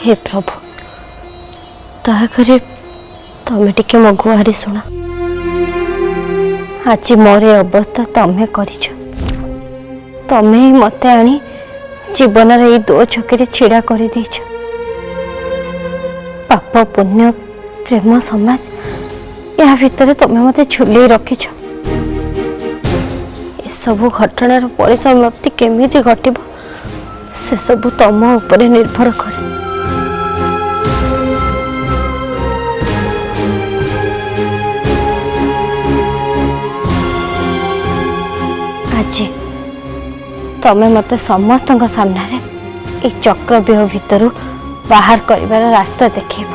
हे प्रभु दयाकर तमें टिके मो गुहारी शुण। आज मोर अवस्था तमें कर तमें ही मत आनी जीवन ये दो छके छिड़ा कर पाप पुण्य प्रेम समाज या भितर तमें मत झुले रखिछ। सबु घटनार परिसमाप्ति केमिति घटिब से सबु तम उपरे निर्भर करे। आज तमें मत समस्त सामने ये चक्रव्यूह भितर बाहर कर रास्ता देखेब।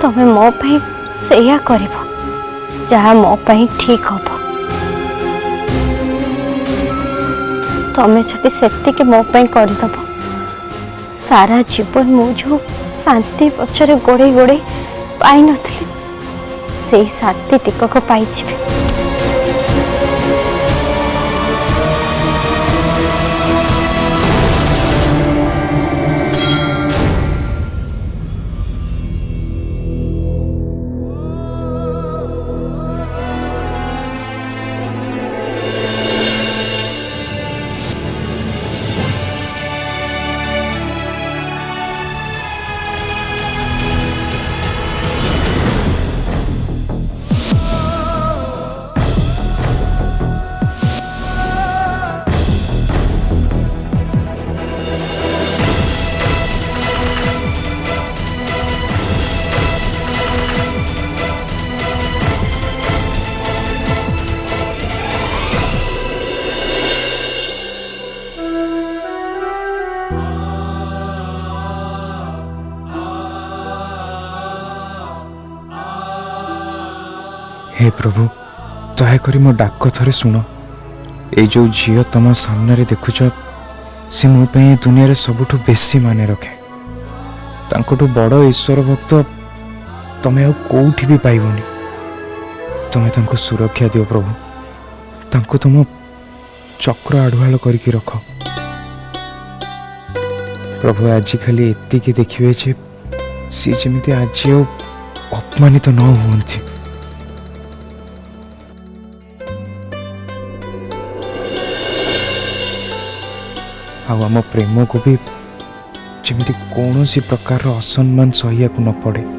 तमें मो पाई सेया करिब जहाँ मो पाई ठीक हम। तमें जदि सेतिके मो पाई करदब सारा जीवन मु जो शांति पछरे गोड़े गोड़े पाई नथली से शांति टिकक पाई जिबे। हे प्रभु दयाकर मो डाक थरे शुण। ये जो झील तुम सामने देखुच से मो पे दुनिया सबुठ बेसी माने रखे। तांकोटू बड़ ईश्वर भक्त तमें आ कौटी भी पाइबनी। तमें तांको सुरक्षा दियो प्रभु। तांको तुम चक्र आढ़ुआल करके रख प्रभु। आज खाली एतिकी देखिए जे सी जमी आज अपमानित न हुअंती। आम प्रेम को भी जमी कौन सी प्रकार असम्मान सहिया को न पड़े।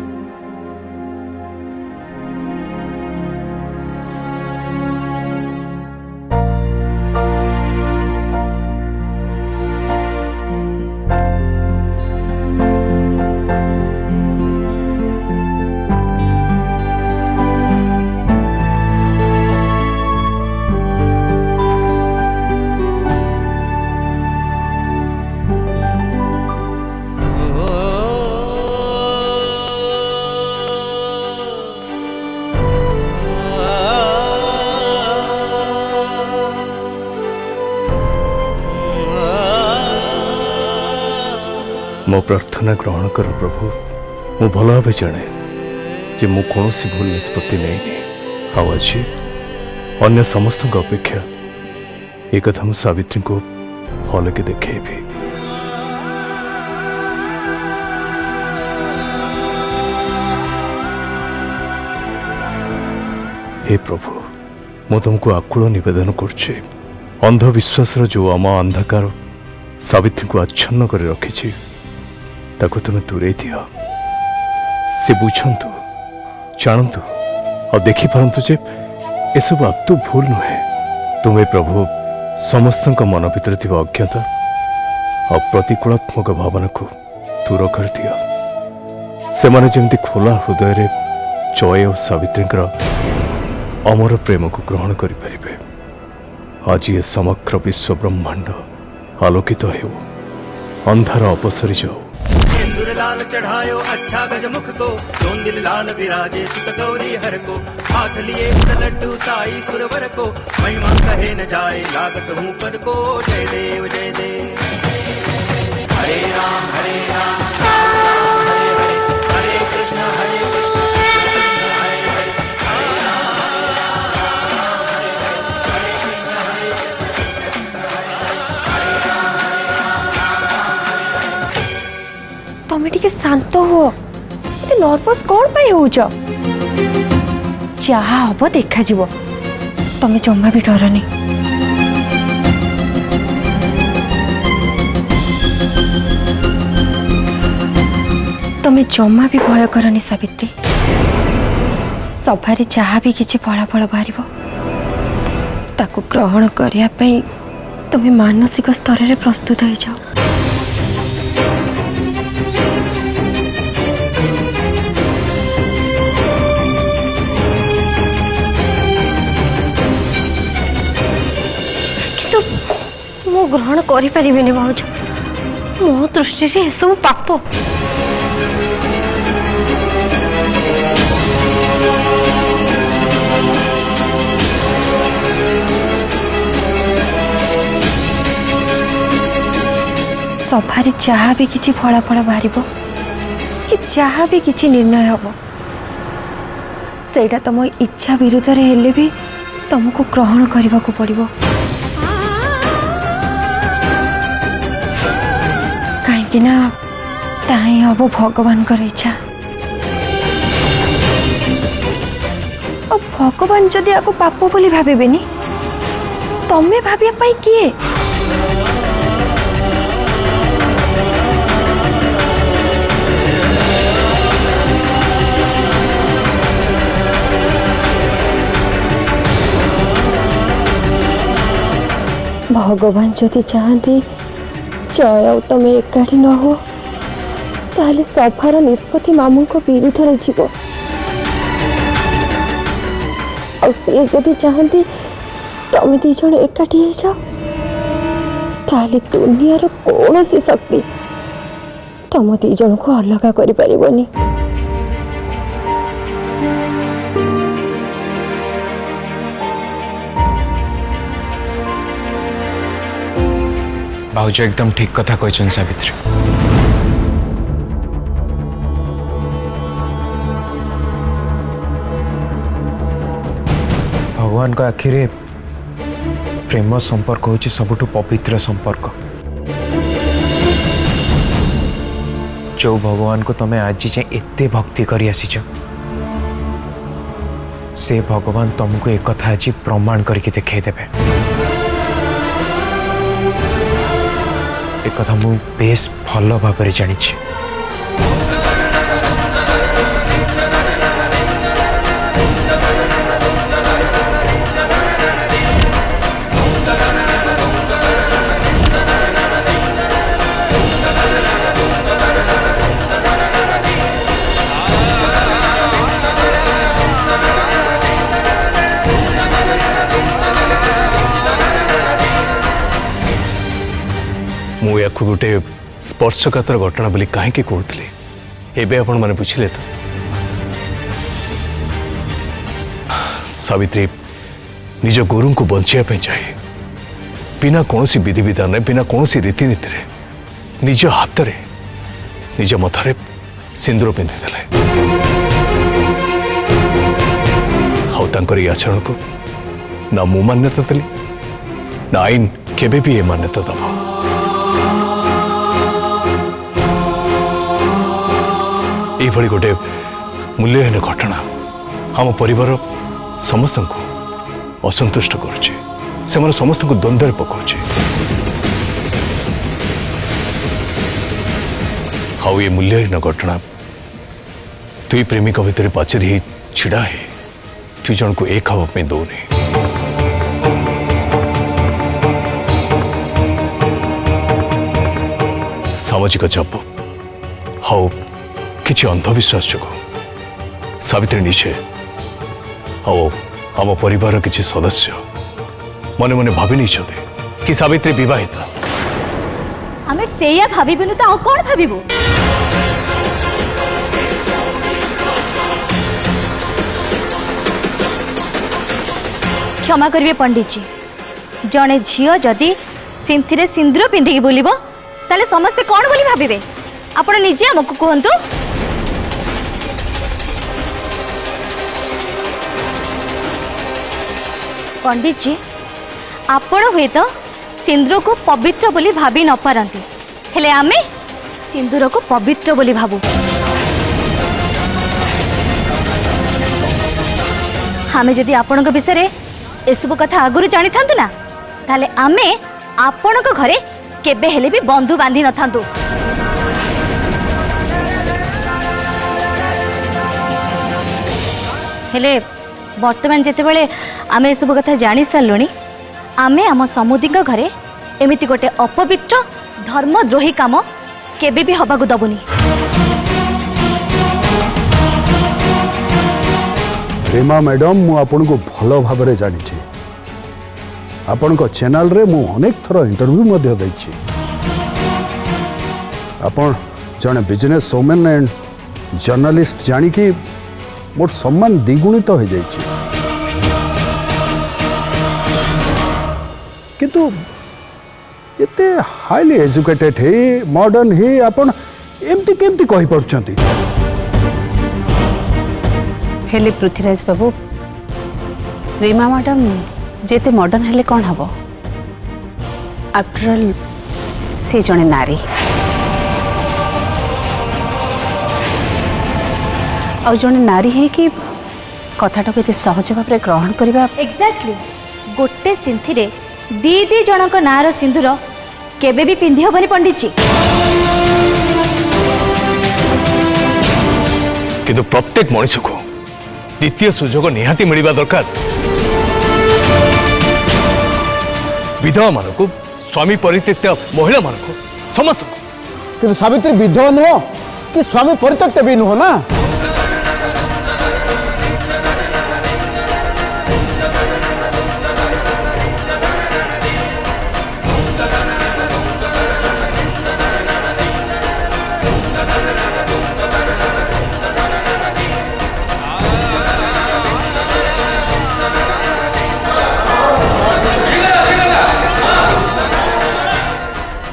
मो प्रार्थना ग्रहण कर प्रभु। मु भल भाव जाने जे मु कौन भूल निष्पत्ति नहीं आज अन्य समस्त अपेक्षा एक कथा मु सावित्री को भल के देखेबी। हे प्रभु मु तुमको आकुल निवेदन करछे अंधविश्वास जो आम अंधकार सावित्री को आच्छन्न कर रखी ताको तुम्हें दूरे दियो। से बुझंतु जानतु और देखी पारंतु जे ए सब आदौ भूल नुहे। तुम्हें प्रभु समस्त मन भीतर थी अज्ञता और प्रतिकूलात्मक भावना को दूर कर दियो। से माने जमती खोला हृदय रे जय और सावित्री अमर प्रेम को ग्रहण करि परिबे। आज ये समग्र विश्व ब्रह्मांड आलोकित हो अंधार अपसरी जाओ। लाल चढ़ायो अच्छा गजमुख को जोन दिल लाल विराजे सुत गौरी हर को हाथ लिए लड्डू साई सुरवर को महिमा कहे न जाए लागत हूँ पद को। जय देव जय देव। हरे राम हरे राम हरे कृष्ण हरे शांत हो ये नर्वस कौन पाई होउछ जहा हम देखा जीवो तमे जम्मा भी डरनी तमे जम्मा भी भय करनी सावित्री सभारे जहा भी किछि फलाफल बाहर ताकू ग्रहण करिया पई तमे मानसिक स्तर रे प्रस्तुत हो जाओ मु ग्रहण करि परिबिनी भाउज मो दृष्टि रे सब पाप सभारे जहा भी किछि फलाफल बाहर कि जहा भी किछि निर्णय हम सेटा तुम इच्छा विरुद्ध रे हेले भी तुमको ग्रहण करने को पड़ो कहीं ना ताही हम भगवान इच्छा और भगवान जदि आपको पाप बोली भावेनि तमें भाविया किए भगवान जदि चाहती जय तुम एकाठी न हो ताहले सभार निष्पत्ति मामू को विरुद्ध रे जीव और सी जदि चाहती तुम दी जन एकाठी हो जाओ ताहले दुनियार कौन सी शक्ति तुम दी जन को अलग करि परिबनी भाउज एकदम ठीक कथा कहछन सावित्री भगवान का आखिरे प्रेम संपर्क होची सबुठु पवित्र संपर्क जो भगवान को तमे आज जाए एते भक्ति करी आसीछ से भगवान तुमको एक कथा आज प्रमाण करके देखे देबे एक कथा मु बेस भल भाव जानी मु या गोटे स्पर्शकातर घटना बोली कहीं कहूली एवं आपण मैंने बुझिले तो सावित्री निज गुरु को बचाई चाहे बिना कौन विधि विधान बिना कौन रीतिनीति निज हाथ रे निज मथरे सिंदूर पिंधिदेले आचरण को ना मु मान्यता देली ना आईन केबे भी ये मान्यता दबा ये गोटे मूल्यहीन घटना आम परिवार समस्त को असंतुष्ट करुचे से समस्त को द्वंद्व पकाउचे हाउ ये मूल्यहीन घटना दुई प्रेमिक भितर पाचेरी छिड़ा है दुई जन को एक हवा में दौनी सामाजिक चाप हाउ किसी अंधविश्वास जो सावित्री निजे आम परिवार किसी सदस्य मने मने भावी नहीं कि सावित्री विवाहिता आमे सेया भाबिबनु तो कौन भाबिबु क्षमा करिवे पंडित जी जड़े झील जदि सिंथिरे सिंदूर पिंधिकी बुलिबो ताले समस्ते कौन बोली भाबिबे आपण निजे हमकु कहंतु पंडित जी आपण हुए तो सिंदूर को पवित्र बोली भाभी न पारती हेले आमे सिंदूर को पवित्र बोली भाबू। आमे जदि आपण विषय ए सब कथा आगुरी जानी थांतु ना ताले आमे आपण घरे केबे हेले भी बंधु बांधी न थांतु। हेले वर्तमान जेते बेले आमे ए सब कथा जानी सारलुनी आमे आम समुदी घरे एमिति गोटे अपवित्र धर्मद्रोही काम केबे भी हबाकू दबुनी। रीमा मैडम मु आपन को भलो भाबरे जानि छी। आपन को चैनल रे मु अनेक थरो इंटरव्यू मध्ये दैछि। आपन जने बिजनेस वुमेन एंड जर्नलिस्ट जानि कि मोर सम्मान द्विगुणित हो जाइछि। किंतु एते हाईली एजुकेटेड हे मॉडर्न हे आपन एमती केमती कहि पड़छंती। हेले पृथ्वीराज बाबू रीमा मैडम जेते मॉडर्न हेले कौन हबो आफ्टर ऑल से जने नारी और जने नारी है कि कथाटा केते सहज भाव ग्रहण करबा। एग्जैक्टली गोटे सिंथी रे दी जनक नार सिंदूर केबे भी पिंधि हबनी पंडित जी। किंतु प्रत्येक मनुष्य को द्वितीय सुजोग निहाती मिलवा दरकार। विधवा मान को स्वामी परित्यक्त महिला मान को समस्त कि सावित्री विधवा नुह कि स्वामी परित्यक्त भी नुह ना।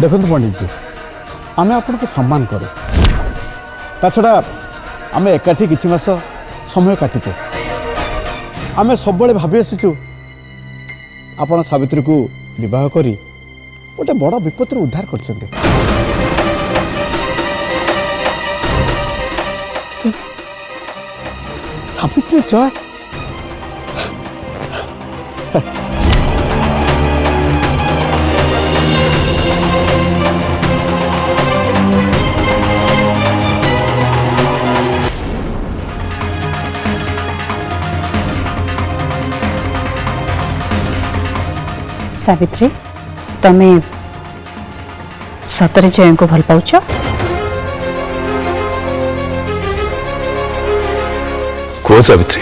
देखो पंडित जी आमे आपन को सम्मान करूँ ता छड़ा आमे एकाठी किछि मास समय काटिचे। आमे सब भाभी आसीचु आपन सावित्री को विवाह करी गोटे बड़ विपद उद्धार करछन्ते। सावित्री जय सावित्री तमे सतरे जय को भल पाउछ? को सावित्री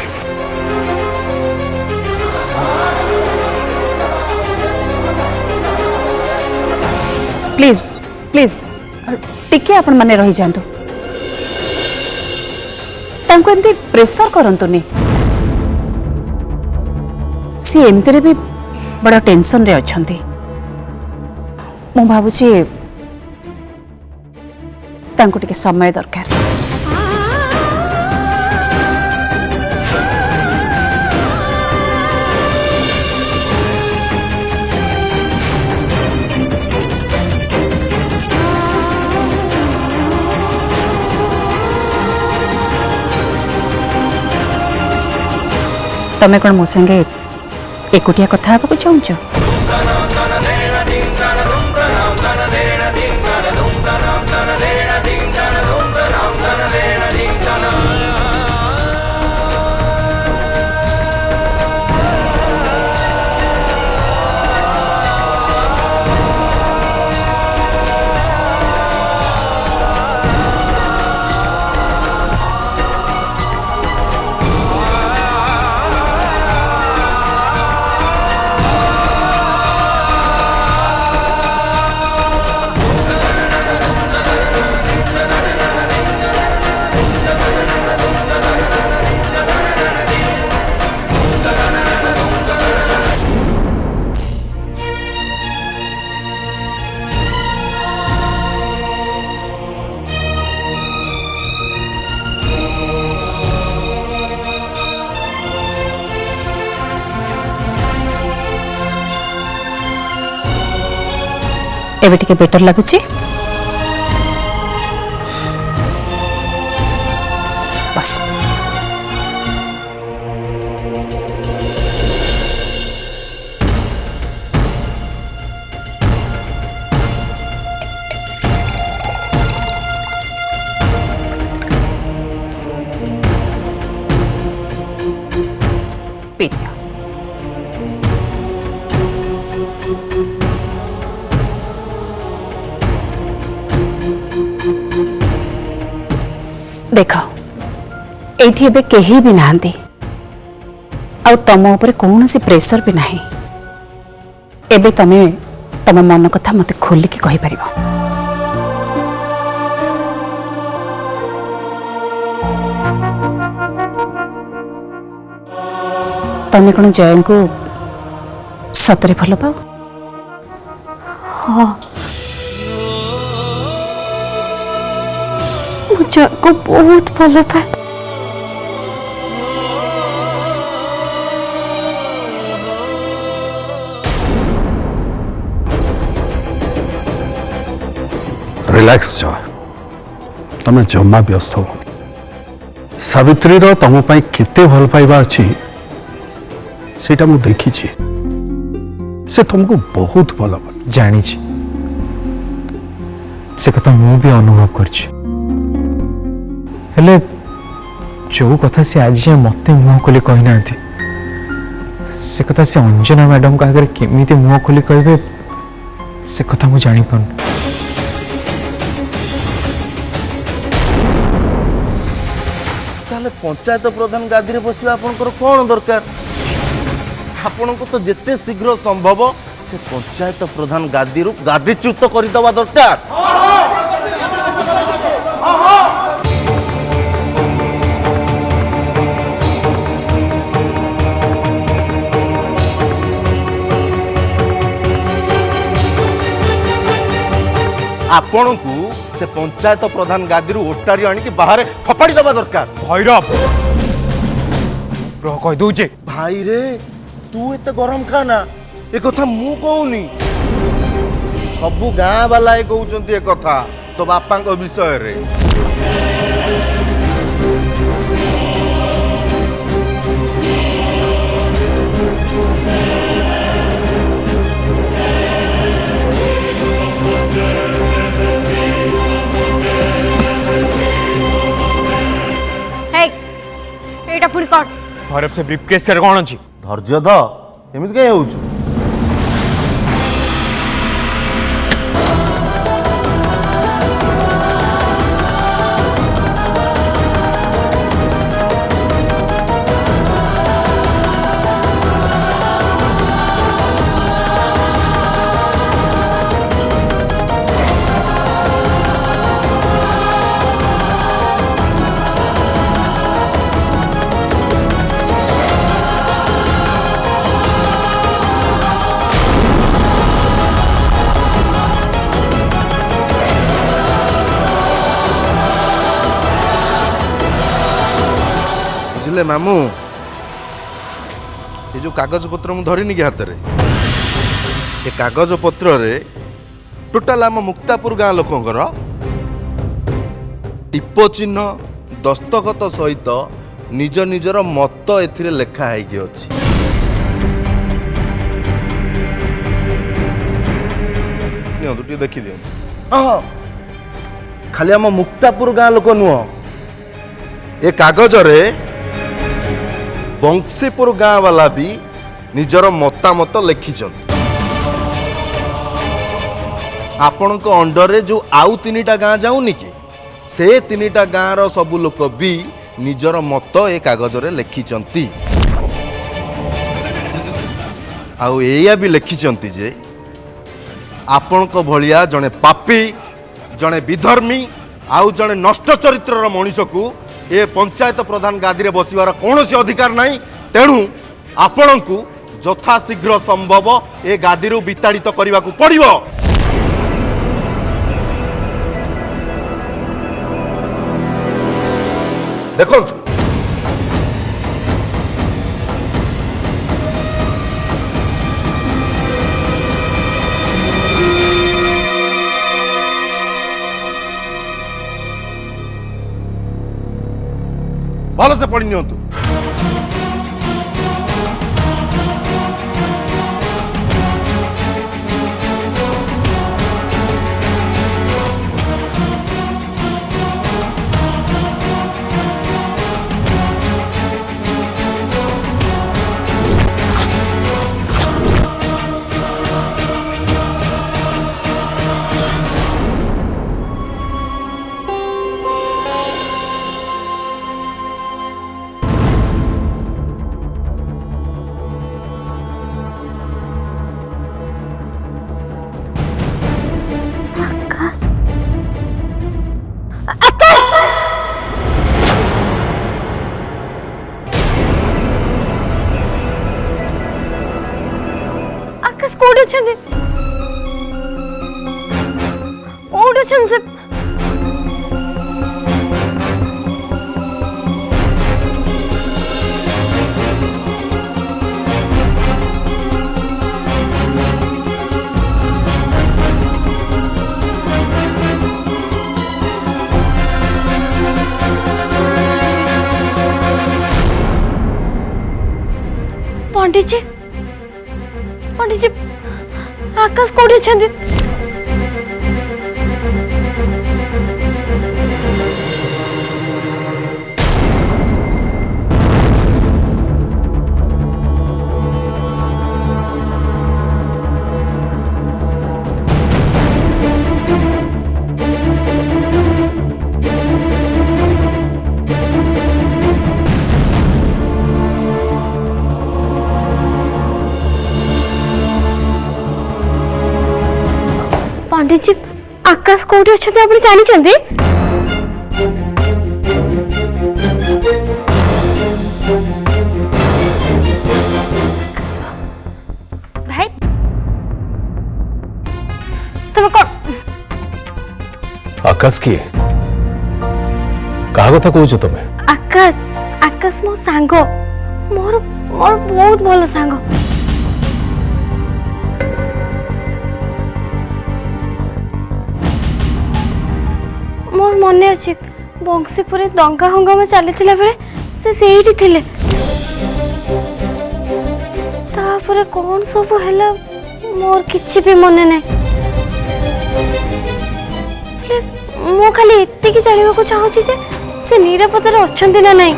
प्लीज प्लीज टिके आपण माने रही जांतु तांको एमती प्रेशर करंतुनी। सी एमती रे भी बड़ा टेंशन रे अछंती। मु भाबुची तांको टिके समय दरकार। तमे कौन मो संगे एकुटिया कथा हेबाकु चाहूच? एबे टिके बेटर लागुची? पी दियो। देख एठी एबे केही भी नाहंती आ तम ऊपर कौन प्रेशर भी नहीं। एबे तमे तम मन कथा मते खोलिकी कहि परिबो। तमे कौन जय को सतरे भल पाओ? हाँ मुझे को बहुत भल पाए। रिलैक्स जा, तमे जमा व्यस्त हो। सावित्री रो तम पाई केते भल पाइबा अछि सेटा मु देखी छी। से तुमको बहुत भल पाए। जानी से कथा मु भी अनुभव करछि। हेले जो कथा से आज जाए मते मुह खोली कहि नांती से कथा से अंजना मैडम का अगर केमिति मुह खोली कहबे से कथा मु जानि पान। ताले पंचायत प्रधान गादी रे बसिबा आपनकर कोन दरकार? आपनको तो जिते शीघ्र संभव से पंचायत प्रधान गादी रु गादीच्युत करदवा दरकार। आपनकु से पंचायत प्रधान गादी रु ओटारी आनिकी बाहर फपाड़ी दवा दरकार। भैरव रह कह दउजे भाई रे तू एते गरम खाना ए कथा मु कहूनी सबु गाँ वाला ए कहउचंती ए कथा तो बापा को विषय रे। एटा पुरी कट भैरव से ब्रीफकेस कर कोन अछि? धैर्य ध एमिति कहीं होउछु? बुझले मामू ये जो कागज पत्र मु धरिनी कि हाथ रे ये कागज पत्र रे टोटाल आम मुक्तापुर गाँ लोकंकर टिप चिन्ह दस्तखत सहित निज निजर मत एथिरे लेखा हैकी अछि। नियंतु टी देखि दियो। हाँ खाली आम मुक्तापुर गाँ लोक नुह ए कागज रे बंशीपुर गाँ वाला भी निजर मतामत लिखिछन। आपण को अंडर रे जो आउ तीनिटा गाँ जाऊनी कि से तीनिटा गाँ रो सबु लोक भी निजर मत ए कागज रे लिखिछंती। आउ एया भी लिखिछंती जे आपण को भलिया जने पापी जने विधर्मी आउ जने नष्ट चरित्रर मनीष को ए पंचायत प्रधान गादी रे बसिबार कौनसी अधिकार नहीं। तेणु आपणकु यथाशीघ्र संभव ए गादी रु विताड़ित करने को पड़िबो। देखो भल से पढ़ी नियंतु। कोड अछंदी कोड अछन से पंडित जी आकाश कोडी अछंदी पंडित जी आकाश कोडी अछंदी आपण जानि चंदी भाई तुम कौन आकाश किए कहा कथा कहूच तुम आकाश आकाश मो सांग मोर मोर बहुत भलो सांग मोर मन अच्छे बंशीपुर दंगा हंगामा चली बेले से ସେଇଠି ଥିଲେ तापर कौन सब है मोर किछि भी मन नहीं मो खाली एतिकी जानिबा को चाहूची जे से निरापद रे अछंती ना नहीं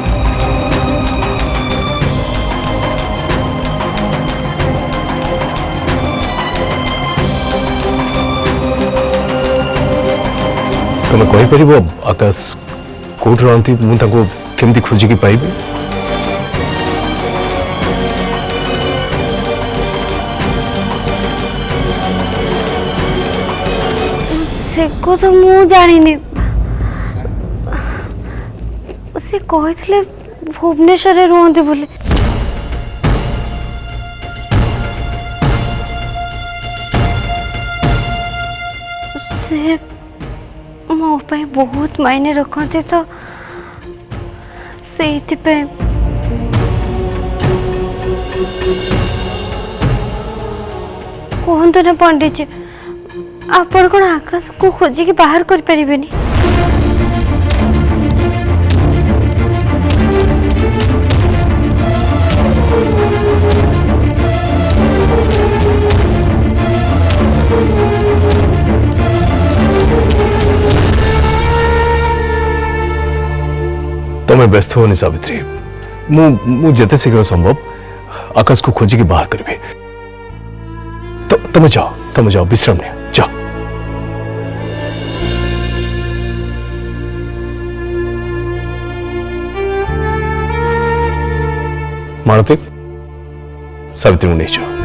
तुम कहीपर आकाश कौट रही मुझे केमती खोजिकी पाइबी से कथा मु जानी से कही भुवनेश्वर रुहती बोले से मो पे बहुत मायने रखते तो से कहतु ना पंडित जी आपण कौन आकाश को खोजिकी बाहर कर परिबेनी तुम्हें व्यस्त होनी सावित्री मु जेते शीघ्र संभव आकाश को खोजिकी बाहर करी तो तुम जाओ विश्राम ने जाओ मानती सावित्री नहीं जाओ